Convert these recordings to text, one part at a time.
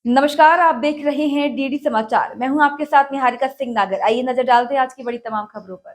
नमस्कार, आप देख रहे हैं डीडी समाचार। मैं हूं आपके साथ निहारिका सिंह नागर। आइए नजर डालते हैं आज की बड़ी तमाम खबरों पर।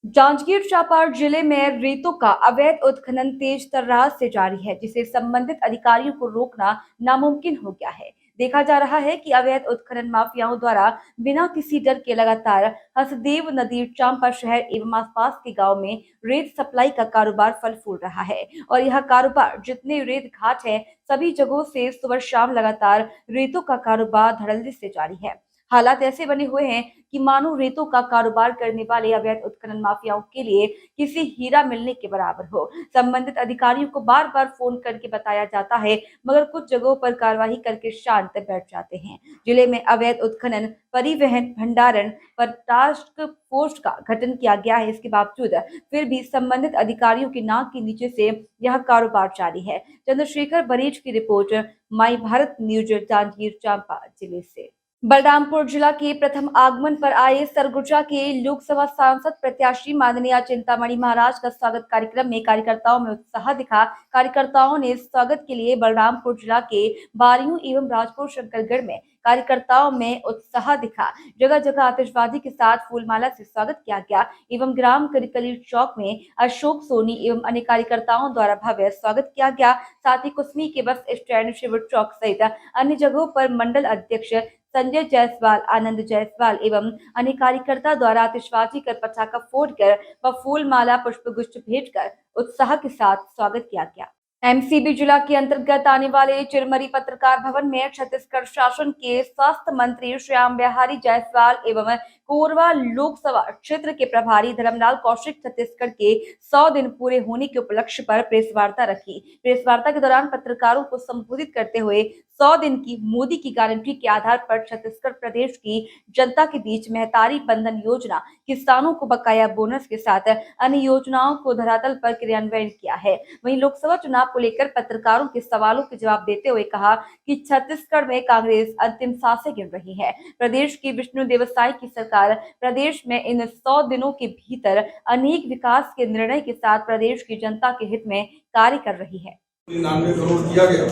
जांजगीर चांपा जिले में रेतों का अवैध उत्खनन तेज तर्रार से जारी है, जिसे संबंधित अधिकारियों को रोकना नामुमकिन हो गया है। देखा जा रहा है कि अवैध उत्खनन माफियाओं द्वारा बिना किसी डर के लगातार हसदेव नदी, चांपा शहर एवं आसपास के गांव में रेत सप्लाई का कारोबार फल फूल रहा है। और यह कारोबार जितने रेत घाट है, सभी जगहों से सुबह शाम लगातार रेतों का कारोबार धड़ल्ले से जारी है। हालात ऐसे बने हुए हैं कि मानो रेतों का कारोबार करने वाले अवैध उत्खनन माफियाओं के लिए किसी हीरा मिलने के बराबर हो। संबंधित अधिकारियों को बार बार फोन करके बताया जाता है, मगर कुछ जगहों पर कार्रवाई करके शांत बैठ जाते हैं। जिले में अवैध उत्खनन, परिवहन, भंडारण पर टास्क फोर्स का गठन किया गया है। इसके बावजूद फिर भी संबंधित अधिकारियों की नाक के नीचे से यह कारोबार जारी है। चंद्रशेखर बरेज की रिपोर्ट, माई भारत न्यूज, जांजगीर चांपा जिले से। बलरामपुर जिला के प्रथम आगमन पर आए सरगुजा के लोकसभा सांसद प्रत्याशी माननीय चिंतामणि महाराज का स्वागत कार्यक्रम में कार्यकर्ताओं में उत्साह दिखा। कार्यकर्ताओं ने स्वागत के लिए बलरामपुर जिला के बारियों एवं राजपुर शंकरगढ़ में कार्यकर्ताओं में उत्साह दिखा। जगह जगह आतिशबाजी के साथ फूलमाला से स्वागत किया गया एवं ग्राम करिकली चौक में अशोक सोनी एवं अन्य कार्यकर्ताओं द्वारा भव्य स्वागत किया गया। साथ ही कुसमी के बस स्टैंड, शिव चौक सहित अन्य जगहों पर मंडल अध्यक्ष संजय जायसवाल, आनंद जायसवाल एवं अन्य कार्यकर्ता द्वारा आतिशबाजी कर, पटाखा फोड़कर व फूल माला पुष्प गुच्छ भेंट कर उत्साह के साथ स्वागत किया गया। एमसीबी जिला के अंतर्गत आने वाले चिरमरी पत्रकार भवन में छत्तीसगढ़ शासन के स्वास्थ्य मंत्री श्याम बिहारी जायसवाल एवं कोरबा लोकसभा क्षेत्र के प्रभारी धर्मलाल कौशिक छत्तीसगढ़ के 100 दिन पूरे होने के उपलक्ष्य पर प्रेस वार्ता रखी। प्रेस वार्ता के दौरान पत्रकारों को संबोधित करते हुए 100 दिन की मोदी की गारंटी के आधार पर छत्तीसगढ़ प्रदेश की जनता के बीच महतारी बंधन योजना, किसानों को बकाया बोनस के साथ अन्य योजनाओं को धरातल पर क्रियान्वयन किया है। वहीं लोकसभा चुनाव को लेकर पत्रकारों के सवालों के जवाब देते हुए कहा कि छत्तीसगढ़ में कांग्रेस अंतिम सांसें गिन रही है। प्रदेश की विष्णु देवसाई की सरकार प्रदेश में इन 100 दिनों के भीतर अनेक विकास के निर्णय के साथ प्रदेश की जनता के हित में कार्य कर रही है। 99 करोड़ दिया गया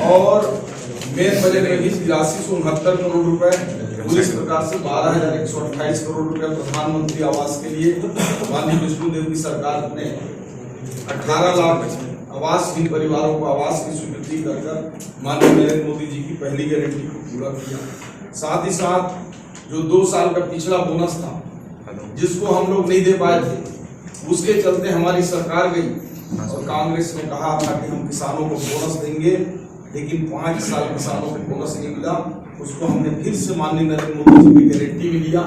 और मेन बजट में भी 8369 करोड़ रुपए, पूरी सरकार से 12,128 करोड़ रुपए प्रधानमंत्री आवास के लिए माननीय विष्णु देव की सरकार ने 18 लाख आवासहीन परिवारों को आवास की स्वीकृति कर माननीय नरेंद्र मोदी जी की पहली गारंटी को पूरा किया। साथ ही साथ जो 2 साल का पिछला बोनस था, जिसको हम लोग नहीं दे पाए थे, उसके चलते हमारी सरकार गई और कांग्रेस ने कहा था कि हम किसानों को बोनस देंगे, लेकिन 5 साल किसानों को बोनस नहीं मिला। उसको हमने फिर से माननीय नरेंद्र मोदी जी की गारंटी में लिया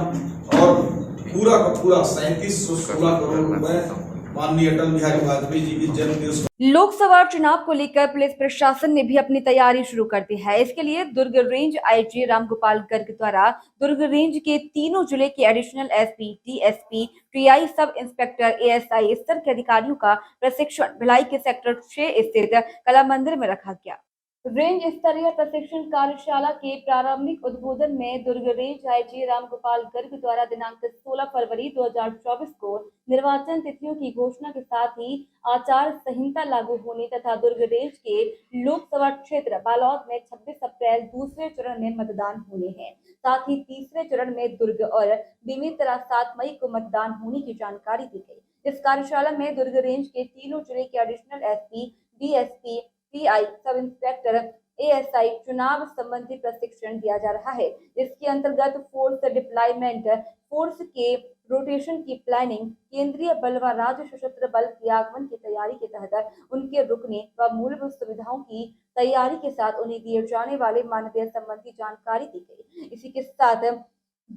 और पूरा का पूरा 3716 करोड़ रुपए माननीय अटल बिहारी वाजपेयी जी की जन्मदिवस। लोकसभा चुनाव को लेकर पुलिस प्रशासन ने भी अपनी तैयारी शुरू कर दी है। इसके लिए दुर्ग रेंज आईजी रामगोपाल गर्ग द्वारा दुर्ग रेंज के तीनों जिले के additional SP, DSP, TI, sub inspector, ASI स्तर के अधिकारियों का प्रशिक्षण भिलाई के सेक्टर 6 स्थित कला मंदिर में रखा गया। रेंज स्तरीय प्रशिक्षण कार्यशाला के प्रारंभिक उद्बोधन में दुर्ग रेंज आईजी रामगोपाल गर्ग द्वारा दिनांक 16 फरवरी 2024 को निर्वाचन तिथियों की घोषणा के साथ ही आचार संहिता लागू होने तथा दुर्ग रेंज के लोकसभा क्षेत्र बालोद में 26 अप्रैल दूसरे चरण में मतदान होने हैं। साथ ही तीसरे चरण में दुर्ग और बेमेतरा 7 मई को मतदान होने की जानकारी दी गई। इस कार्यशाला में दुर्ग रेंज के तीनों जिले के additional SP, DSP, TI, sub inspector, ASI चुनाव संबंधी प्रशिक्षण दिया जा रहा है। इसके अंतर्गत फोर्स डिप्लॉयमेंट, फोर्स के रोटेशन की प्लानिंग, केंद्रीय बल व राज्य सशस्त्र बल की आगमन की तैयारी के तहत उनके रुकने व मूलभूत सुविधाओं की तैयारी के साथ उन्हें दिए जाने वाले मानदेय संबंधी जानकारी दी गई। इसी के साथ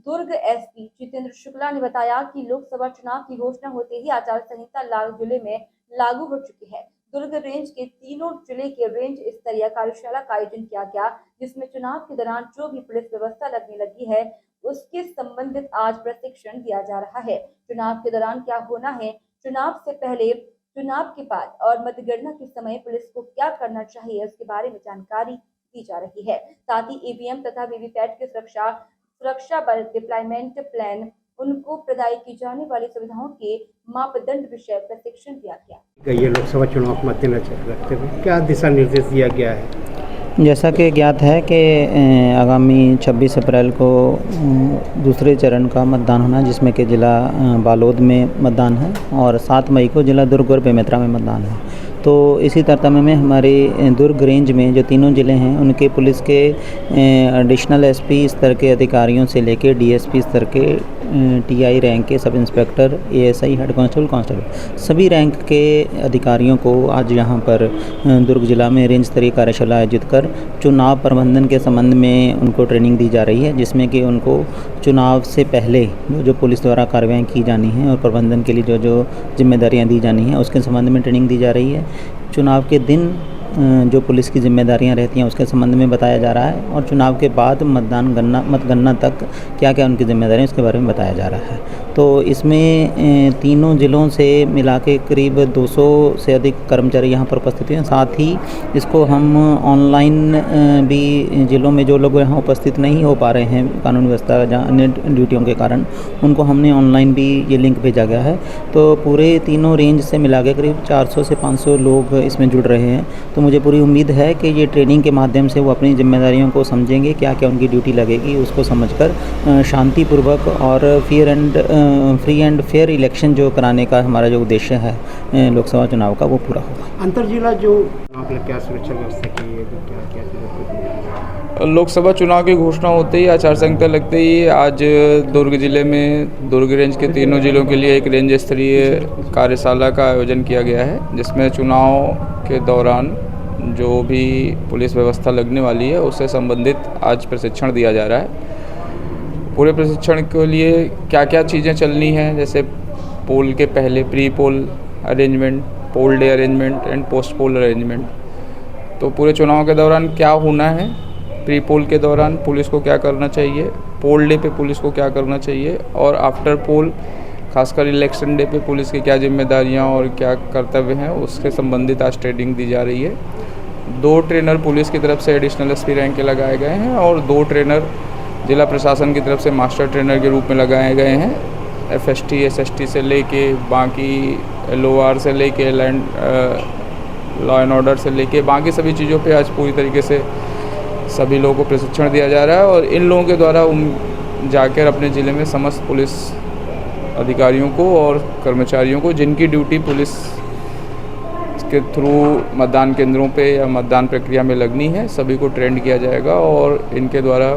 दुर्ग एसपी जितेंद्र शुक्ला ने बताया कि लोकसभा चुनाव की घोषणा होते ही आचार संहिता लाल जिले में लागू हो चुकी है। दुर्ग रेंज के तीनों जिले के रेंज स्तरीय कार्यशाला का आयोजन किया गया, जिसमें चुनाव के दौरान जो भी पुलिस व्यवस्था लगने लगी है उसके संबंधित आज प्रशिक्षण दिया जा रहा है। चुनाव के दौरान क्या होना है, चुनाव से पहले, चुनाव के बाद और मतगणना के समय पुलिस को क्या करना चाहिए, उसके बारे में जानकारी दी जा रही है। साथ ही ईवीएम तथा वीवीपैट की सुरक्षा बल डिप्लॉयमेंट प्लान, उनको प्रदान की जाने वाली सुविधाओं के मापदंड विषय प्रशिक्षण दिया गया। ये लोकसभा चुनाव को मद्देनजर रखते हुए क्या दिशा निर्देश दिया गया है? जैसा कि ज्ञात है कि आगामी 26 अप्रैल को दूसरे चरण का मतदान होना है, जिसमें कि ज़िला बालोद में मतदान है और 7 मई को ज़िला दुर्ग और बेमेतरा में मतदान है। तो इसी तरतमे में हमारी दुर्ग रेंज में जो तीनों ज़िले हैं उनके पुलिस के एडिशनल एसपी स्तर के अधिकारियों से लेकर डीएसपी स्तर के टीआई रैंक के sub inspector, ASI, head constable सभी रैंक के अधिकारियों को आज यहाँ पर दुर्ग ज़िला में रेंज स्तरीय कार्यशाला आयोजित कर चुनाव प्रबंधन के संबंध में उनको ट्रेनिंग दी जा रही है, जिसमें कि उनको चुनाव से पहले जो पुलिस द्वारा कार्रवाई की जानी है और प्रबंधन के लिए जो जो जिम्मेदारियाँ दी जानी हैं उसके संबंध में ट्रेनिंग दी जा रही है। चुनाव के दिन जो पुलिस की जिम्मेदारियां रहती हैं उसके संबंध में बताया जा रहा है और चुनाव के बाद मतगणना तक क्या क्या उनकी जिम्मेदारियां उसके बारे में बताया जा रहा है। तो इसमें तीनों ज़िलों से मिला के करीब 200 से अधिक कर्मचारी यहाँ पर उपस्थित हैं। साथ ही इसको हम ऑनलाइन भी ज़िलों में जो लोग यहाँ उपस्थित नहीं हो पा रहे हैं कानून व्यवस्था या अन्य ड्यूटियों के कारण, उनको हमने ऑनलाइन भी ये लिंक भेजा गया है। तो पूरे तीनों रेंज से मिला के करीब 400 से 500 लोग इसमें जुड़ रहे हैं। तो मुझे पूरी उम्मीद है कि ये ट्रेनिंग के माध्यम से वो अपनी जिम्मेदारियों को समझेंगे, क्या क्या उनकी ड्यूटी लगेगी उसको समझकर शांतिपूर्वक और फ्री एंड फेयर इलेक्शन जो कराने का हमारा जो उद्देश्य है लोकसभा चुनाव का, वो पूरा होगा। अंतर जिला जो क्या सुरक्षा व्यवस्था की है, क्या लोकसभा चुनाव की घोषणा होते ही, आचार संहिता लगते ही आज दुर्ग ज़िले में दुर्ग रेंज के तीनों ज़िलों के लिए एक रेंज स्तरीय कार्यशाला का आयोजन किया गया है, जिसमें चुनाव के दौरान जो भी पुलिस व्यवस्था लगने वाली है उससे संबंधित आज प्रशिक्षण दिया जा रहा है। पूरे प्रशिक्षण के लिए क्या क्या चीज़ें चलनी हैं, जैसे पोल के पहले pre poll arrangement, poll day arrangement and post pole arrangement. तो पूरे चुनाव के दौरान क्या होना है, प्री पोल के दौरान पुलिस को क्या करना चाहिए, पोल डे पे पुलिस को क्या करना चाहिए और आफ्टर पोल खासकर इलेक्शन डे पे पुलिस की क्या जिम्मेदारियां और क्या कर्तव्य हैं, उसके संबंधित आज ट्रेनिंग दी जा रही है। 2 ट्रेनर पुलिस की तरफ से एडिशनल एसपी रैंक के लगाए गए हैं और 2 ट्रेनर जिला प्रशासन की तरफ से मास्टर ट्रेनर के रूप में लगाए गए हैं। एफएसटी, एसएसटी से लेके बाकी एलओआर से लेके लॉ एंड ऑर्डर से लेके बाकी सभी चीज़ों पे आज पूरी तरीके से सभी लोगों को प्रशिक्षण दिया जा रहा है और इन लोगों के द्वारा जाकर अपने ज़िले में समस्त पुलिस अधिकारियों को और कर्मचारियों को जिनकी ड्यूटी पुलिस के थ्रू मतदान केंद्रों पे या मतदान प्रक्रिया में लगनी है, सभी को ट्रेंड किया जाएगा और इनके द्वारा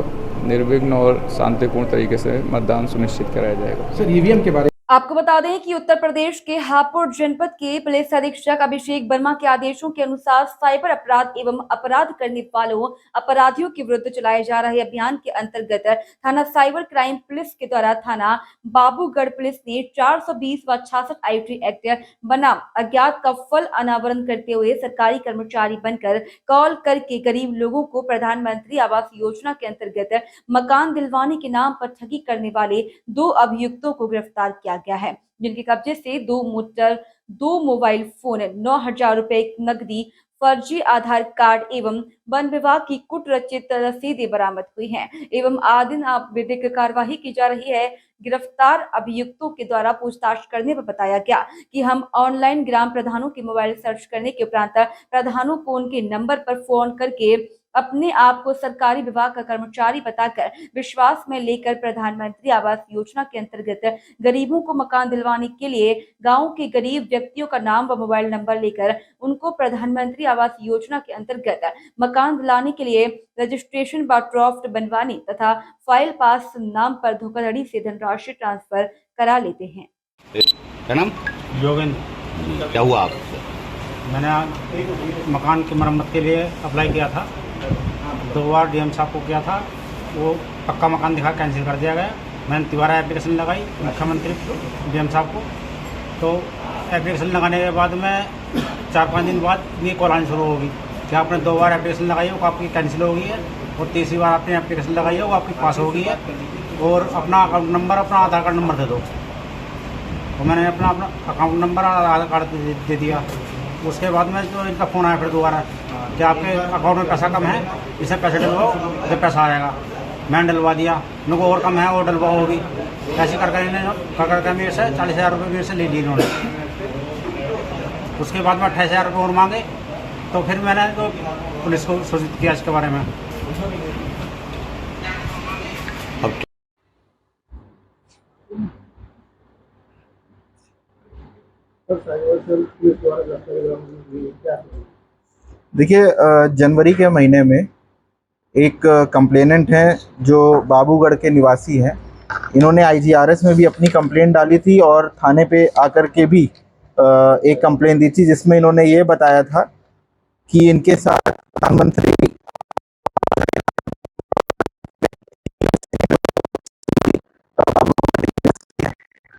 निर्विघ्न और शांतिपूर्ण तरीके से मतदान सुनिश्चित कराया जाएगा। सर ईवीएम के बारे आपको बता दें कि उत्तर प्रदेश के हापुड़ जनपद के पुलिस अधीक्षक अभिषेक वर्मा के आदेशों के अनुसार साइबर अपराध एवं अपराध करने वालों अपराधियों के विरुद्ध चलाए जा रहे अभियान के अंतर्गत थाना साइबर क्राइम पुलिस के द्वारा थाना बाबूगढ़ पुलिस ने 420 व 66 आईटी एक्ट बनाम अज्ञात का फल अनावरण करते हुए सरकारी कर्मचारी बनकर कॉल करके गरीब लोगों को प्रधानमंत्री आवास योजना के अंतर्गत मकान दिलवाने के नाम पर ठगी करने वाले 2 अभियुक्तों को गिरफ्तार किया गया है, जिनके कब्जे से 2 मोबाइल फोन, 9,000 रुपए नकदी, फर्जी आधार कार्ड एवं वन विभाग की कुट रचित रसीदें बरामद हुई हैं एवं आदि विधिक कार्यवाही की जा रही है। गिरफ्तार अभियुक्तों के द्वारा पूछताछ करने पर बताया गया कि हम ऑनलाइन ग्राम प्रधानों के मोबाइल सर्च करने के उपरांत प्रधानों को उनके नंबर पर फोन करके अपने आप को सरकारी विभाग का कर्मचारी बताकर विश्वास में लेकर प्रधानमंत्री आवास योजना के अंतर्गत गरीबों को मकान दिलवाने के लिए गांव के गरीब व्यक्तियों का नाम व मोबाइल नंबर लेकर उनको प्रधानमंत्री आवास योजना के अंतर्गत मकान दिलाने के लिए रजिस्ट्रेशन व ड्राफ्ट बनवाने तथा फाइल पास नाम पर धोखाधड़ी से धनराशि ट्रांसफर करा लेते हैं। क्या नाम? योगेंद्र। क्या हुआ आप? मैंने मकान की मरम्मत के लिए अप्लाई किया था, 2 बार डीएम साहब को किया था, वो पक्का मकान दिखा कैंसिल कर दिया गया। मैंने दोबारा एप्लीकेशन लगाई मुख्यमंत्री डीएम साहब को, तो एप्लीकेशन लगाने के बाद में 4-5 दिन बाद ये कॉल आनी शुरू होगी कि आपने 2 बार एप्लीकेशन लगाई हो, आपकी कैंसिल हो गई है और तीसरी बार आपने एप्लीकेशन लगाई हो, वो आपकी पास हो गई है और अपना अकाउंट नंबर, अपना आधार कार्ड नंबर दे दो। तो मैंने अपना अकाउंट नंबर और आधार कार्ड दे दिया। उसके बाद में जो इनका फ़ोन आया फिर दोबारा कि आपके अकाउंट में पैसा कम है, इसे पैसे डलवाओ, जब पैसा आएगा। मैंने डलवा दिया, उनको और कम है और डलवाओ होगी। ऐसे करके मेरे से 40,000 रुपये मेरे से ले लिए इन्होंने। उसके बाद में 28,000 रुपये और मांगे, तो फिर मैंने तो पुलिस को सूचित किया इसके बारे में। देखिए, जनवरी के महीने में एक कंप्लेनेंट हैं जो बाबूगढ़ के निवासी हैं। इन्होंने आईजीआरएस में भी अपनी कंप्लेंट डाली थी और थाने पे आकर के भी एक कंप्लेंट दी थी, जिसमें इन्होंने ये बताया था कि इनके साथ प्रधानमंत्री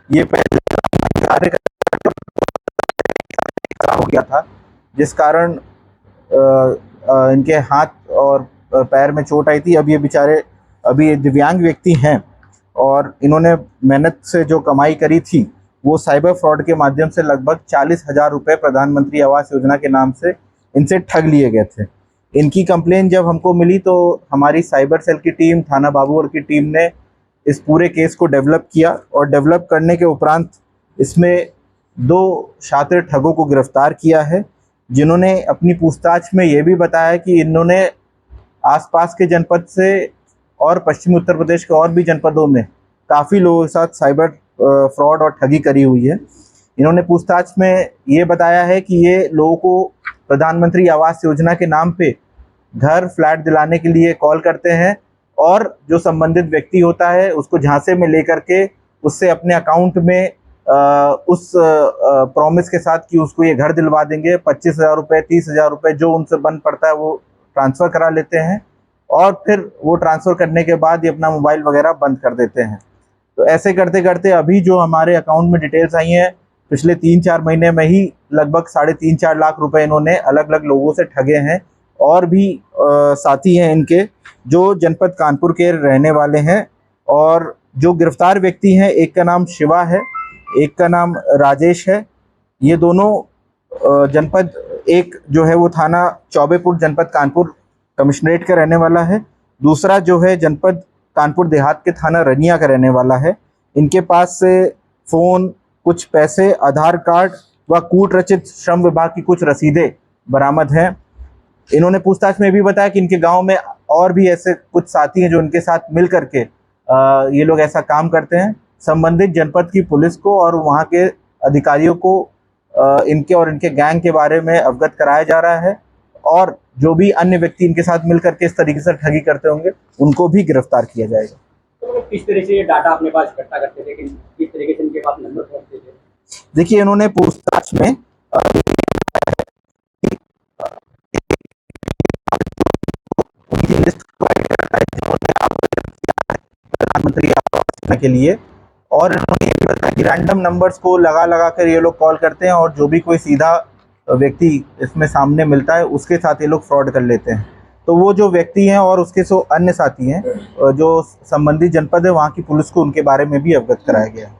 ये पहले कार्य हो गया था, जिस कारण इनके हाथ और पैर में चोट आई थी। अब ये बेचारे अभी दिव्यांग व्यक्ति हैं और इन्होंने मेहनत से जो कमाई करी थी वो साइबर फ्रॉड के माध्यम से लगभग 40,000 रुपये प्रधानमंत्री आवास योजना के नाम से इनसे ठग लिए गए थे। इनकी कंप्लेन जब हमको मिली तो हमारी साइबर सेल की टीम, थाना बाबूगढ़ की टीम ने इस पूरे केस को डेवलप किया और डेवलप करने के उपरांत इसमें 2 शातिर ठगों को गिरफ्तार किया है, जिन्होंने अपनी पूछताछ में ये भी बताया कि इन्होंने आसपास के जनपद से और पश्चिमी उत्तर प्रदेश के और भी जनपदों में काफ़ी लोगों के साथ साइबर फ्रॉड और ठगी करी हुई है। इन्होंने पूछताछ में ये बताया है कि ये लोगों को प्रधानमंत्री आवास योजना के नाम पे घर, फ्लैट दिलाने के लिए कॉल करते हैं और जो संबंधित व्यक्ति होता है उसको झांसे में लेकर के उससे अपने अकाउंट में उस प्रॉमिस के साथ कि उसको ये घर दिलवा देंगे, 25,000 रुपये, 30,000 रुपये जो उनसे बन पड़ता है वो ट्रांसफ़र करा लेते हैं और फिर वो ट्रांसफ़र करने के बाद ये अपना मोबाइल वगैरह बंद कर देते हैं। तो ऐसे करते करते अभी जो हमारे अकाउंट में डिटेल्स आई हैं, पिछले 3-4 महीने में ही लगभग 3.5-4 लाख रुपए इन्होंने अलग अलग लोगों से ठगे हैं। और भी साथी हैं इनके जो जनपद कानपुर के रहने वाले हैं और जो गिरफ्तार व्यक्ति हैं, एक का नाम शिवा है, एक का नाम राजेश है। ये दोनों जनपद, एक जो है वो थाना चौबेपुर जनपद कानपुर कमिश्नरेट का रहने वाला है, दूसरा जो है जनपद कानपुर देहात के थाना रनिया का रहने वाला है। इनके पास से फ़ोन, कुछ पैसे, आधार कार्ड व कूट रचित श्रम विभाग की कुछ रसीदें बरामद हैं। इन्होंने पूछताछ में भी बताया कि इनके गांव में और भी ऐसे कुछ साथी हैं जो इनके साथ मिल करके ये लोग ऐसा काम करते हैं। संबंधित जनपद की पुलिस को और वहाँ के अधिकारियों को इनके और इनके गैंग के बारे में अवगत कराया जा रहा है और जो भी अन्य व्यक्ति इनके साथ मिल करके इस तरीके से ठगी करते होंगे उनको भी गिरफ्तार किया जाएगा। तो किस तरह से ये डाटा अपने पास इकट्ठा करते थे, किस तरीके से इनके पास नंबर पहुंचते थे? देखिए, इन्होंने पूछताछ में प्रधानमंत्री आवास योजना के लिए और इन्होंने ये भी बताया कि रैंडम नंबर्स को लगा कर ये लोग कॉल करते हैं और जो भी कोई सीधा व्यक्ति इसमें सामने मिलता है उसके साथ ये लोग फ्रॉड कर लेते हैं। तो वो जो व्यक्ति हैं और उसके अन्य साथी हैं जो संबंधित जनपद है, वहाँ की पुलिस को उनके बारे में भी अवगत कराया गया है।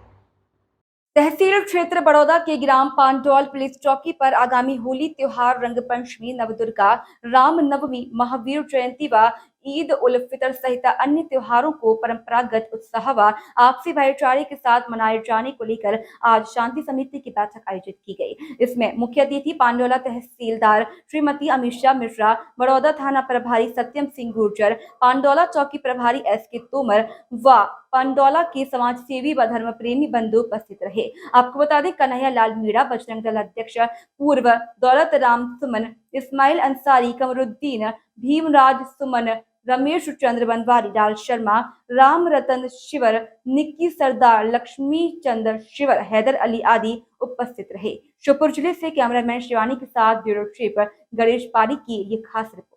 तहसील क्षेत्र बड़ौदा के ग्राम पांडौल पुलिस चौकी पर आगामी होली त्योहार, रंगपंचमी, नवदुर्गा, राम नवमी, महावीर जयंती व ईद उल फितर सहित अन्य त्योहारों को परंपरागत उत्साह व आपसी भाईचारे के साथ मनाए जाने को लेकर आज शांति समिति की बैठक आयोजित की गई। इसमें मुख्य अतिथि पांडौला तहसीलदार श्रीमती अमीषा मिश्रा, बड़ौदा थाना प्रभारी सत्यम सिंह गुर्जर, पांडौला चौकी प्रभारी SK तोमर व पांडौला के समाज सेवी व धर्म प्रेमी बंधु उपस्थित रहे। आपको बता दें, कन्हैया लाल मीणा, बजरंग दल अध्यक्ष पूर्व दौलत राम सुमन, इस्माइल अंसारी, कमरुद्दीन, भीमराज सुमन, रमेश चंद्र बनवारी, लाल शर्मा, राम रतन शिवर, निक्की सरदार, लक्ष्मी चंद्र शिवर, हैदर अली आदि उपस्थित रहे। श्योपुर जिले से कैमरामैन शिवानी के साथ ब्यूरो चीफ गणेश पारी की ये खास रिपोर्ट।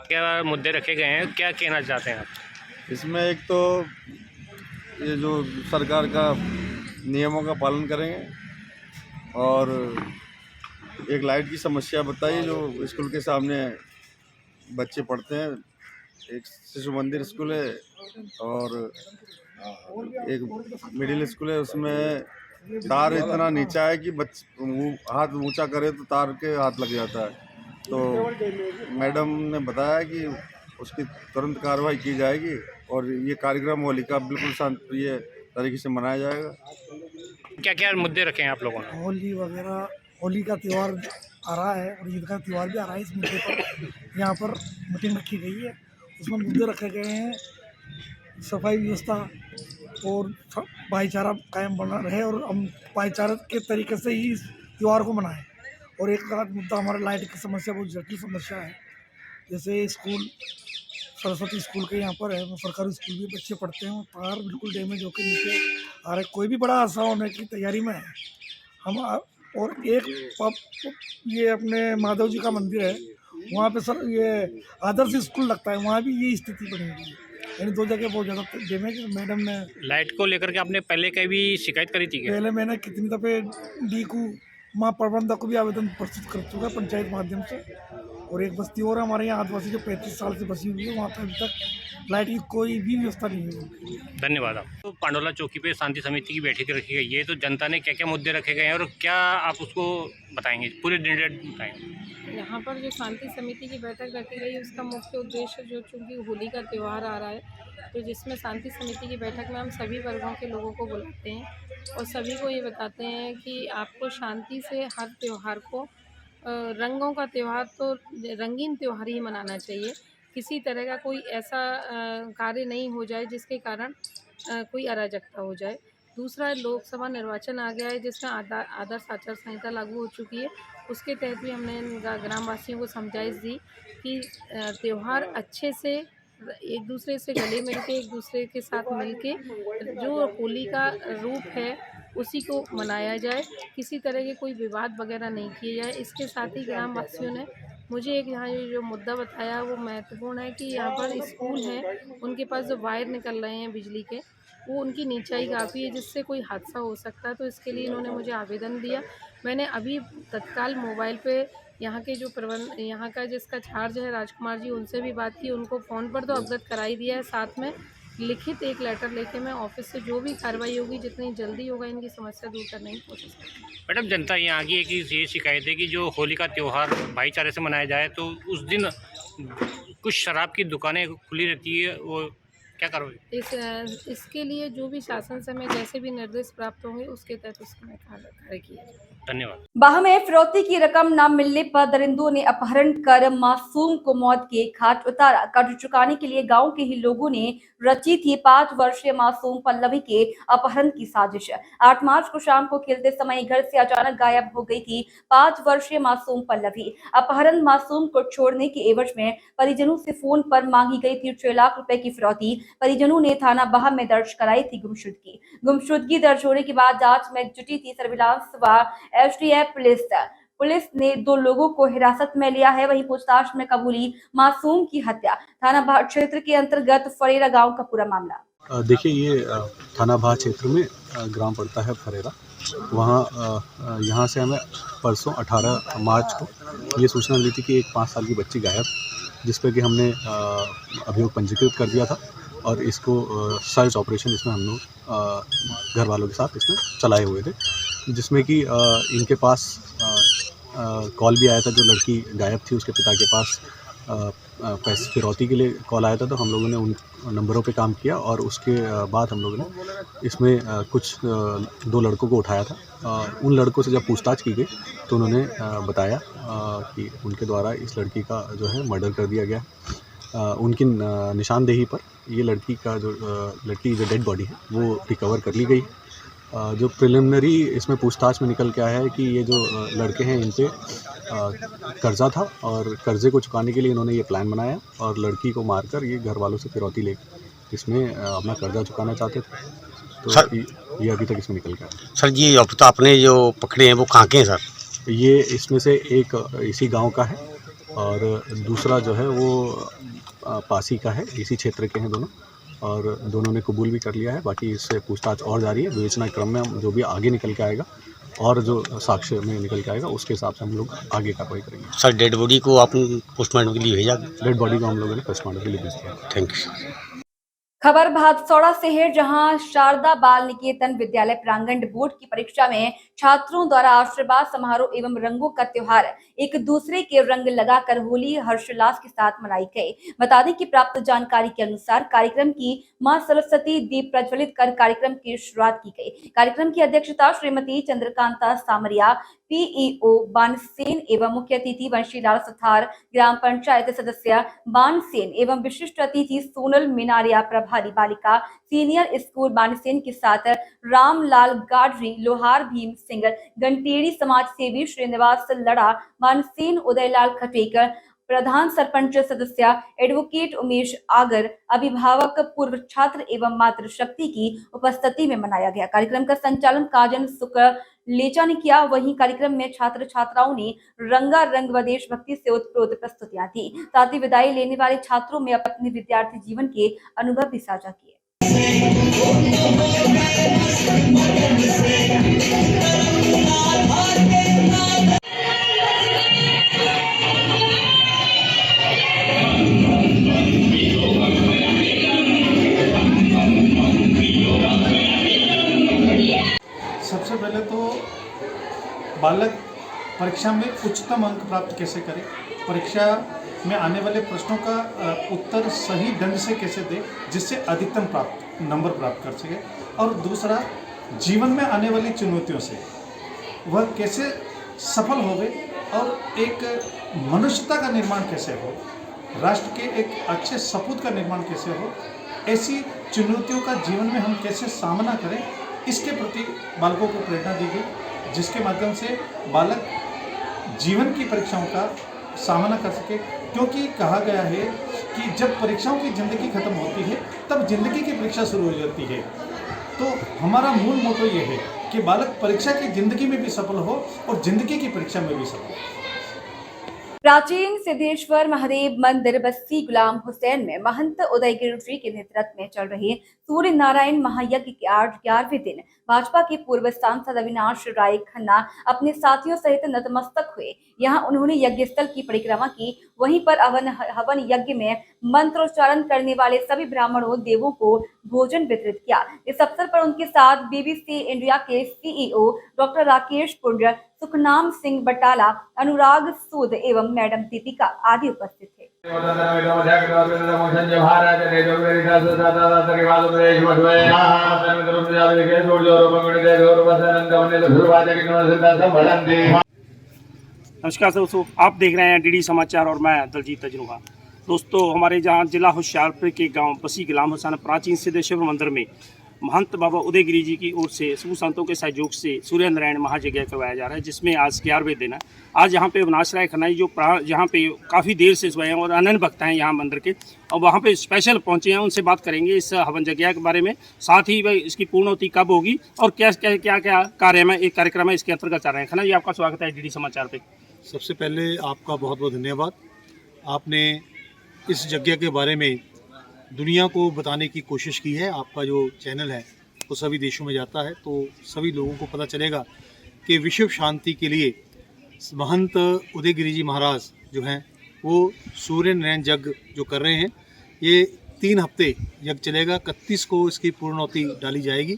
क्या मुद्दे रखे गए हैं, क्या कहना चाहते हैं आप? इसमें एक तो ये जो सरकार का नियमों का पालन करेंगे और एक लाइट की समस्या बताइए जो स्कूल के सामने बच्चे पढ़ते हैं। एक शिशु मंदिर स्कूल है और एक मिडिल स्कूल है, उसमें तार इतना नीचा है कि हाथ ऊंचा करे तो तार के हाथ लग जाता है। तो मैडम ने बताया कि उसकी तुरंत कार्रवाई की जाएगी और ये कार्यक्रम होली का बिल्कुल शांतिप्रिय तरीके से मनाया जाएगा। क्या क्या मुद्दे रखे हैं आप लोगों ने? होली वगैरह, होली का त्यौहार आ रहा है और ईद का त्यौहार भी आ रहा है। इस मुद्दे पर यहाँ पर मीटिंग रखी गई है। उसमें मुद्दे रखे गए हैं सफाई व्यवस्था और भाईचारा कायम बना रहे और हम भाईचारा के तरीके से ही इस त्यौहार को मनाएं। और एक आध मुद्दा हमारा लाइट की समस्या बहुत जटिल समस्या है। जैसे स्कूल सरस्वती स्कूल के यहाँ पर है, वो सरकारी स्कूल भी बच्चे पढ़ते हैं, तार बिल्कुल डैमेज होकर नीचे आ रहे। कोई भी बड़ा हादसा होने की तैयारी में है हम। और एक ये अपने माधव जी का मंदिर है, वहाँ पे सर ये आदर्श स्कूल लगता है, वहाँ भी ये स्थिति बनी हुई है। यानी दो जगह बहुत ज़्यादा डैमेज। मैडम ने लाइट को लेकर के आपने पहले कभी शिकायत करी थी क्या? पहले मैंने कितनी दफ़े डीकू माँ प्रबंधक को भी आवेदन प्रस्तुत कर चुका है पंचायत माध्यम से। और एक बस्ती और हमारे यहाँ आदिवासी जो 35 साल से बसी हुई है, वहाँ पर अभी तक लाइट की कोई भी व्यवस्था नहीं है। धन्यवाद। आप तो पांडोला चौकी पे शांति समिति की बैठक रखी गई है, तो जनता ने क्या क्या मुद्दे रखे गए हैं और क्या आप उसको बताएंगे, पूरे डिटेल बताएंगे? यहाँ पर जो शांति समिति की बैठक रखी गई, उसका मुख्य उद्देश्य जो चूँकि होली का त्यौहार आ रहा है, तो जिसमें शांति समिति की बैठक में हम सभी वर्गों के लोगों को बुलाते हैं और सभी को ये बताते हैं कि आपको शांति से हर त्यौहार को, रंगों का त्यौहार तो रंगीन त्यौहार ही मनाना चाहिए। किसी तरह का कोई ऐसा कार्य नहीं हो जाए जिसके कारण कोई अराजकता हो जाए। दूसरा, लोकसभा निर्वाचन आ गया है जिसमें आदर्श आचार संहिता लागू हो चुकी है। उसके तहत भी हमने ग्रामवासियों को समझाइश दी कि त्यौहार अच्छे से एक दूसरे से गले मिलके, एक दूसरे के साथ मिलके जो होली का रूप है उसी को मनाया जाए। किसी तरह के कोई विवाद वगैरह नहीं किए जाए। इसके साथ ही ग्रामवासियों ने मुझे एक यहाँ जो मुद्दा बताया वो महत्वपूर्ण है कि यहाँ पर स्कूल हैं, उनके पास जो वायर निकल रहे हैं बिजली के, वो उनकी नीचाई काफ़ी है जिससे कोई हादसा हो सकता है। तो इसके लिए इन्होंने मुझे आवेदन दिया। मैंने अभी तत्काल मोबाइल पे यहाँ के जो यहाँ का जिसका चार्ज है राजकुमार जी, उनसे भी बात की। उनको फ़ोन पर तो अवगत कराई दिया है, साथ में लिखित एक लेटर लेके मैं ऑफिस से जो भी कार्रवाई होगी जितनी जल्दी होगा इनकी समस्या दूर करने की कोशिश करूँगी। मैडम, जनता यहाँ की एक ये शिकायत है कि जो होली का त्यौहार भाईचारे से मनाया जाए तो उस दिन कुछ शराब की दुकानें खुली रहती है, वो क्या करोगे? इसके लिए जो भी शासन से मैं जैसे भी निर्देश प्राप्त होंगे उसके तहत उसमें कार्य किया जाए। धन्यवाद। बाह में फिरौती की रकम न मिलने पर दरिंदों ने अपहरण कर मासूम को मौत के घाट उतारा। कर्ज चुकाने के लिए गांव के ही लोगों ने रची थी 5 वर्षीय मासूम पल्लवी के अपहरण की साजिश। 8 मार्च को शाम को खेलते समय घर से अचानक गायब हो गई थी 5 वर्षीय मासूम पल्लवी। अपहरण मासूम को छोड़ने के एवज में परिजनों से फोन पर मांगी गई थी 6 लाख रुपए की फिरौती। परिजनों ने थाना बाह में दर्ज कराई थी गुमशुदगी। गुमशुदगी दर्ज होने के बाद जांच में जुटी थी सर्विलांस व एसटीएफ पुलिस ने 2 लोगों को हिरासत में लिया है। वहीं पूछताछ में कबूली मासूम की हत्या। थाना बाह क्षेत्र के अंतर्गत फरेरा गांव का पूरा मामला। देखिए, ये थाना बाह क्षेत्र में ग्राम पड़ता है फरेरा। वहाँ यहाँ से हमें परसों 18 मार्च को ये सूचना मिली थी कि एक 5 साल की बच्ची गायब, जिस पर कि हमने अभियोग पंजीकृत कर दिया था और इसको सर्च ऑपरेशन इसमें हम लोग घर वालों के साथ इसमें चलाए हुए थे, जिसमें कि इनके पास कॉल भी आया था। जो लड़की गायब थी उसके पिता के पास पैसे फिरौती के लिए कॉल आया था, तो हम लोगों ने उन नंबरों पे काम किया और उसके बाद हम लोगों ने इसमें कुछ 2 लड़कों को उठाया था। उन लड़कों से जब पूछताछ की गई तो उन्होंने बताया कि उनके द्वारा इस लड़की का जो है मर्डर कर दिया गया। उनकी निशानदेही पर ये लड़की जो डेड बॉडी है वो रिकवर कर ली गई। जो प्रिलिमिनरी इसमें पूछताछ में निकल के आया है कि ये जो लड़के हैं इन पे कर्जा था और कर्जे को चुकाने के लिए इन्होंने ये प्लान बनाया और लड़की को मारकर ये घर वालों से फिरौती लेकर इसमें अपना कर्जा चुकाना चाहते थे। तो सर, ये अभी तक इसमें निकल गया। सर, ये अब तो आपने जो पकड़े हैं वो कहाँ के हैं सर? ये इसमें से एक इसी गांव का है और दूसरा जो है वो पासी का है। इसी क्षेत्र के हैं दोनों और दोनों ने कबूल भी कर लिया है। बाकी इससे पूछताछ और जारी है। विवेचना क्रम में हम जो भी आगे निकल के आएगा और जो साक्ष्य में निकल के आएगा उसके हिसाब से हम लोग आगे कार्रवाई करेंगे। सर, डेड बॉडी को आप पोस्टमार्टम के लिए भेजा? डेड बॉडी को हम लोगों ने पोस्टमार्टम के लिए भेज दिया। Thank you. खबर भादसौड़ा से है, जहां शारदा बाल निकेतन विद्यालय प्रांगण बोर्ड की परीक्षा में छात्रों द्वारा आशीर्वाद समारोह एवं रंगों का त्योहार एक दूसरे के रंग लगाकर होली हर्षोल्लास के साथ मनाई गई। बता दें कि प्राप्त जानकारी के अनुसार कार्यक्रम की मां सरस्वती दीप प्रज्वलित कर कार्यक्रम की शुरुआत की गई। कार्यक्रम की अध्यक्षता श्रीमती चंद्रकांता सामरिया, पीईओ बानसेन एवं मुख्य अतिथि बंशीलाल सुथार, ग्राम पंचायत सदस्य बानसेन एवं विशिष्ट अतिथि सोनल मिनारिया, प्रभारी बालिका सीनियर स्कूल बानसेन के साथ रामलाल गाडरी, लोहार भीम सिंह, गंटेड़ी समाज सेवी श्रीनिवास लड़ा, बानसेन उदयलाल खटेकर, प्रधान सरपंच सदस्य एडवोकेट उमेश आगर, अभिभावक, पूर्व छात्र एवं मातृशक्ति की उपस्थिति में मनाया गया। कार्यक्रम का संचालन काजन सुकलेचा ने किया। वहीं कार्यक्रम में छात्र छात्राओं ने रंगारंग व देशभक्ति से ओतप्रोत प्रस्तुतियां दी। साथ ही विदाई लेने वाले छात्रों में अपने विद्यार्थी जीवन के अनुभव भी साझा किए। सबसे पहले तो बालक परीक्षा में उच्चतम अंक प्राप्त कैसे करे, परीक्षा में आने वाले प्रश्नों का उत्तर सही ढंग से कैसे दे जिससे अधिकतम नंबर प्राप्त कर सके, और दूसरा जीवन में आने वाली चुनौतियों से वह कैसे सफल होवे और एक मनुष्यता का निर्माण कैसे हो, राष्ट्र के एक अच्छे सपूत का निर्माण कैसे हो, ऐसी चुनौतियों का जीवन में हम कैसे सामना करें, इसके प्रति बालकों को प्रेरणा दी गई, जिसके माध्यम से बालक जीवन की परीक्षाओं का सामना कर सके। क्योंकि कहा गया है कि जब परीक्षाओं की ज़िंदगी खत्म होती है तब ज़िंदगी की परीक्षा शुरू हो जाती है। तो हमारा मूल मोटो ये है कि बालक परीक्षा की ज़िंदगी में भी सफल हो और ज़िंदगी की परीक्षा में भी सफल हो। प्राचीन सिद्धेश्वर महादेव मंदिर बस्सी गुलाम हुसैन में महंत उदयगिरि जी के नेतृत्व में चल रहे सूर्य नारायण महायज्ञ के आज 11वें दिन भाजपा के पूर्व सांसद अविनाश राय खन्ना अपने साथियों सहित नतमस्तक हुए। यहाँ उन्होंने यज्ञ स्थल की परिक्रमा की। वहीं पर हवन यज्ञ में मंत्रोच्चारण करने वाले सभी ब्राह्मणों देवों को भोजन वितरित किया। इस अवसर पर उनके साथ बीबीसी इंडिया के सीईओ डॉक्टर राकेश पुंज, सुखनाम सिंह बटाला, अनुराग सूद एवं मैडम दीपिका आदि उपस्थित थे। नमस्कार दोस्तों, आप देख रहे हैं डीडी समाचार और मैं दलजीत तजनुहा। दोस्तों, हमारे जहां जिला होशियारपुर के गांव बसी गुलाम हुसैन प्राचीन सिद्धेश्वर मंदिर में महंत बाबा उदयगिरि जी की ओर से समूह संतों के सहयोग से सूर्य नारायण महायज्ञ करवाया जा रहा है, जिसमें आज 11वें दिन है। आज यहाँ पे अविनाश राय खन्ना जो यहाँ पे काफ़ी देर से सोए हैं और अनन्य भक्त हैं यहाँ मंदिर के, और वहाँ पे स्पेशल पहुँचे हैं। उनसे बात करेंगे इस हवन यज्ञ के बारे में, साथ ही भाई इसकी पूर्णोति कब होगी और क्या क्या कार्य में एक कार्यक्रम है इसके अंतर्गत चल रहे हैं। खन्ना जी, आपका स्वागत है डीडी समाचार पे। सबसे पहले आपका बहुत बहुत धन्यवाद। आपने इस यज्ञ के बारे में दुनिया को बताने की कोशिश की है। आपका जो चैनल है वो सभी देशों में जाता है, तो सभी लोगों को पता चलेगा कि विश्व शांति के लिए महंत उदयगिरि जी महाराज जो हैं वो सूर्य नारायण यज्ञ जो कर रहे हैं। ये 3 हफ्ते यज्ञ चलेगा। 31 को इसकी पूर्णोति डाली जाएगी।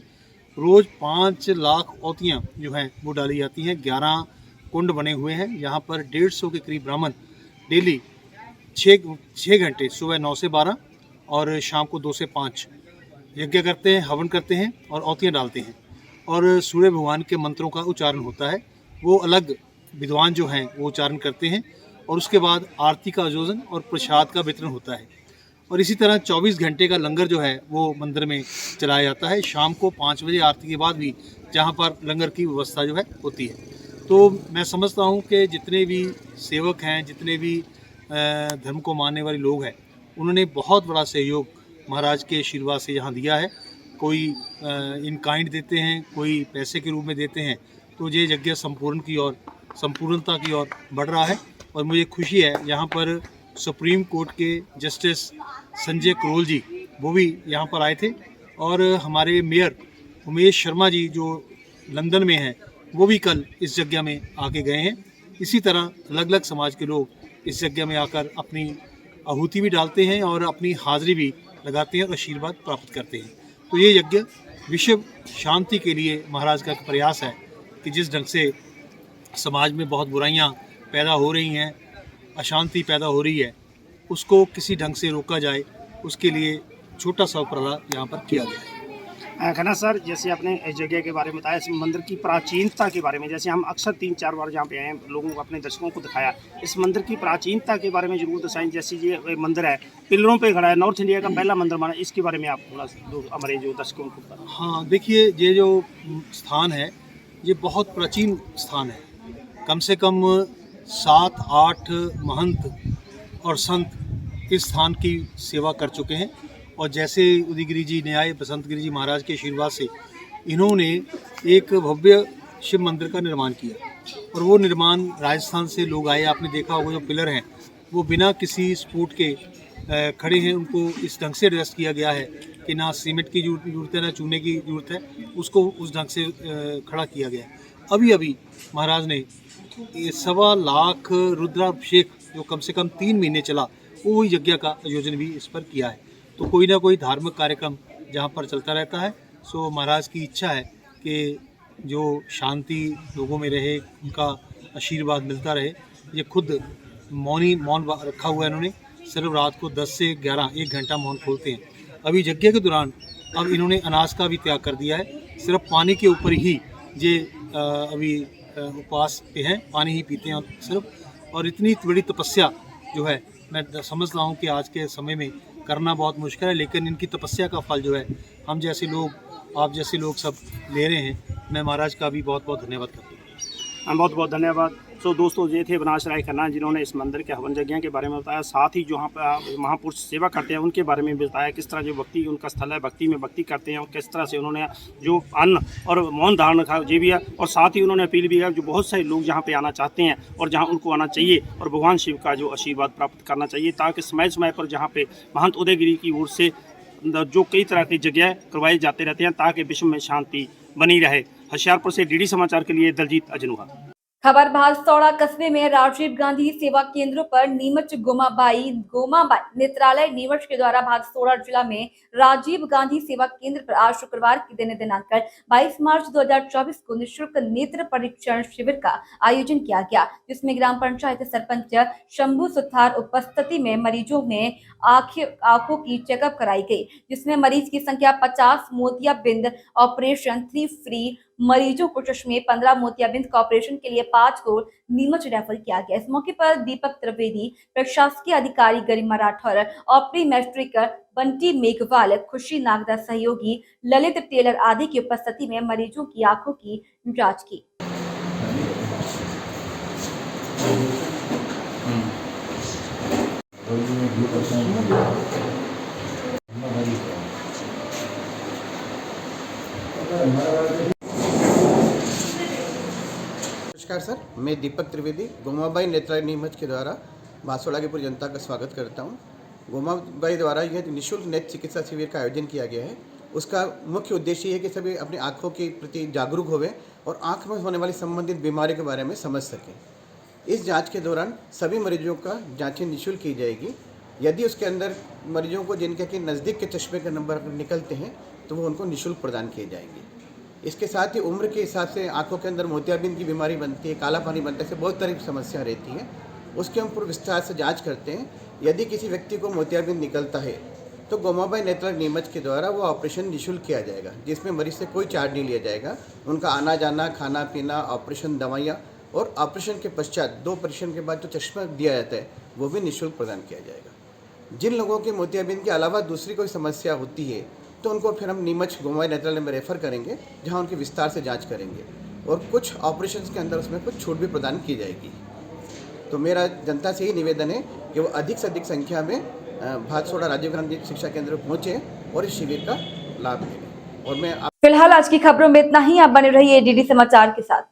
रोज़ 5 लाख औतियाँ जो हैं वो डाली जाती हैं। 11 कुंड बने हुए हैं। यहाँ पर 150 के करीब ब्राह्मण डेली 6 घंटे सुबह 9 से 12 और शाम को 2 से 5 यज्ञ करते हैं, हवन करते हैं और औतियाँ डालते हैं, और सूर्य भगवान के मंत्रों का उच्चारण होता है। वो अलग विद्वान जो हैं वो उच्चारण करते हैं, और उसके बाद आरती का आयोजन और प्रसाद का वितरण होता है। और इसी तरह 24 घंटे का लंगर जो है वो मंदिर में चलाया जाता है। शाम को 5 बजे आरती के बाद भी जहाँ पर लंगर की व्यवस्था जो है होती है। तो मैं समझता हूँ कि जितने भी सेवक हैं, जितने भी धर्म को मानने वाले लोग हैं, उन्होंने बहुत बड़ा सहयोग महाराज के आशीर्वाद से यहाँ दिया है। कोई इन काइंड देते हैं, कोई पैसे के रूप में देते हैं। तो ये यज्ञ संपूर्णता की ओर बढ़ रहा है, और मुझे खुशी है यहाँ पर सुप्रीम कोर्ट के जस्टिस संजय करोल जी वो भी यहाँ पर आए थे, और हमारे मेयर उमेश शर्मा जी जो लंदन में हैं वो भी कल इस यज्ञ में आके गए हैं। इसी तरह अलग अलग समाज के लोग इस यज्ञ में आकर अपनी आहुति भी डालते हैं और अपनी हाजिरी भी लगाते हैं और आशीर्वाद प्राप्त करते हैं। तो ये यज्ञ विश्व शांति के लिए महाराज का प्रयास है कि जिस ढंग से समाज में बहुत बुराइयां पैदा हो रही हैं, अशांति पैदा हो रही है, उसको किसी ढंग से रोका जाए, उसके लिए छोटा सा उपराला यहाँ पर किया गया है। खन्ना सर, जैसे आपने इस जगह के बारे में बताया, इस मंदिर की प्राचीनता के बारे में, जैसे हम अक्सर 3-4 बार जहाँ पे आए हैं, लोगों को, अपने दर्शकों को दिखाया, इस मंदिर की प्राचीनता के बारे में जरूर दर्शाएं। जैसे ये मंदिर है, पिलरों पे खड़ा है, नॉर्थ इंडिया का पहला मंदिर माना, इसके बारे में आप थोड़ा हमारे जो दर्शकों को बताएं। हाँ, देखिए, ये जो स्थान है ये बहुत प्राचीन स्थान है। कम से कम 7-8 महंत और संत इस स्थान की सेवा कर चुके हैं, और जैसे उदयगिरी जी न्याय बसंत गिरी जी महाराज के आशीर्वाद से इन्होंने एक भव्य शिव मंदिर का निर्माण किया, और वो निर्माण राजस्थान से लोग आए। आपने देखा होगा जो पिलर हैं वो बिना किसी सपोर्ट के खड़े हैं, उनको इस ढंग से एडजस्ट किया गया है कि ना सीमेंट की जरूरत है ना चूने की जरूरत है, उसको उस ढंग से खड़ा किया गया है। अभी अभी महाराज ने 1.25 लाख रुद्राभिषेक जो कम से कम 3 महीने चला, वो यज्ञ का आयोजन भी इस पर किया है। तो कोई ना कोई धार्मिक कार्यक्रम जहाँ पर चलता रहता है। सो महाराज की इच्छा है कि जो शांति लोगों में रहे, उनका आशीर्वाद मिलता रहे। ये खुद मौन रखा हुआ है इन्होंने, सिर्फ रात को 10 से 11 1 घंटा मौन खोलते हैं। अभी यज्ञ के दौरान अब इन्होंने अनाज का भी त्याग कर दिया है, सिर्फ पानी के ऊपर ही ये अभी उपवास पे हैं, पानी ही पीते हैं सिर्फ। और इतनी बड़ी तपस्या जो है, मैं समझता हूँ कि आज के समय में करना बहुत मुश्किल है, लेकिन इनकी तपस्या का फल जो है हम जैसे लोग, आप जैसे लोग सब ले रहे हैं। मैं महाराज का भी बहुत बहुत धन्यवाद करता हूँ। बहुत बहुत धन्यवाद। सो दोस्तों, ये थे अविनाश राय खन्ना, जिन्होंने इस मंदिर के हवन यज्ञ के बारे में बताया, साथ ही जो यहाँ पर महापुरुष सेवा करते हैं उनके बारे में भी बताया, किस तरह जो भक्ति उनका स्थल है, भक्ति में भक्ति करते हैं, और किस तरह से उन्होंने जो अन्न और मौन धारण रखा ये भी है। और साथ ही उन्होंने अपील भी किया जो बहुत सारे लोग यहाँ पे आना चाहते हैं और जहाँ उनको आना चाहिए और भगवान शिव का जो आशीर्वाद प्राप्त करना चाहिए, ताकि समय समय पर जहाँ पे महंत उदयगिरी की ओर से जो कई तरह की जगह करवाए जाते रहते हैं, ताकि विश्व में शांति बनी रहे। होशियारपुर से DD समाचार के लिए दलजीत अजनुहा। खबर भादसौड़ा कस्बे में राजीव गांधी सेवा केंद्रों पर नीमच गोमाबाई नेत्रालय नीमच के द्वारा भादसौड़ा जिला में राजीव गांधी सेवा केंद्र पर आज शुक्रवार के दिन दिनांक 22 मार्च 2024 को निःशुल्क नेत्र परीक्षण शिविर का आयोजन किया गया, जिसमें ग्राम पंचायत सरपंच शंभू सुथार उपस्थिति में मरीजों में आंखों की चेकअप कराई गई, जिसमें मरीज की संख्या 50, मोतियाबिंद ऑपरेशन 3 फ्री, मरीजों को चश्मे 15, मोतियाबिंद का ऑपरेशन के लिए 5 को नीमच रेफर किया गया। इस मौके पर दीपक त्रिवेदी, प्रशासकीय अधिकारी गरिमा राठौर, ऑप्टोमेट्रिक बंटी मेघवाल, खुशी नागदा सहयोगी ललित टेलर आदि की उपस्थिति में मरीजों की आंखों की जांच की। नमस्कार सर, मैं दीपक त्रिवेदी गोमाबाई नेत्रालय नीमच के द्वारा भादसौड़ा की पूरी जनता का स्वागत करता हूं। गोमाबाई द्वारा यह निःशुल्क नेत्र चिकित्सा शिविर का आयोजन किया गया है। उसका मुख्य उद्देश्य है कि सभी अपनी आँखों के प्रति जागरूक होवें और आँख में होने वाली संबंधित बीमारी के बारे में समझ सकें। इस जांच के दौरान सभी मरीजों का जाँचें निःशुल्क की जाएगी। यदि उसके अंदर मरीजों को जिनके के नज़दीक के चश्मे के नंबर निकलते हैं तो वो उनको निःशुल्क प्रदान किए जाएंगे। इसके साथ ही उम्र के हिसाब से आंखों के अंदर मोतियाबिंद की बीमारी बनती है, काला पानी बनता है, ऐसे बहुत तरह की समस्या रहती है। उसके हम पूर्ण विस्तार से जांच करते हैं। यदि किसी व्यक्ति को मोतियाबिंद निकलता है तो गोमाबाई नेत्रालय नीमच के द्वारा वो ऑपरेशन निःशुल्क किया जाएगा, जिसमें मरीज से कोई चार्ज नहीं लिया जाएगा। उनका आना जाना, खाना पीना, ऑपरेशन, दवाइयाँ और ऑपरेशन के पश्चात 2 ऑपरेशन के बाद जो चश्मा दिया जाता है वो भी निःशुल्क प्रदान किया जाएगा। जिन लोगों के मोतियाबिंद के अलावा दूसरी कोई समस्या होती है तो उनको फिर हम नीमच गोमाबाई नेत्रालय में रेफ़र करेंगे, जहां उनकी विस्तार से जांच करेंगे और कुछ ऑपरेशंस के अंदर उसमें कुछ छूट भी प्रदान की जाएगी। तो मेरा जनता से ही निवेदन है कि वो अधिक से अधिक संख्या में भादसौड़ा राजीव गांधी शिक्षा केंद्र पहुँचे और इस शिविर का लाभ लें। और मैं फिलहाल आज की खबरों में इतना ही। आप बने रहिए DD समाचार के साथ।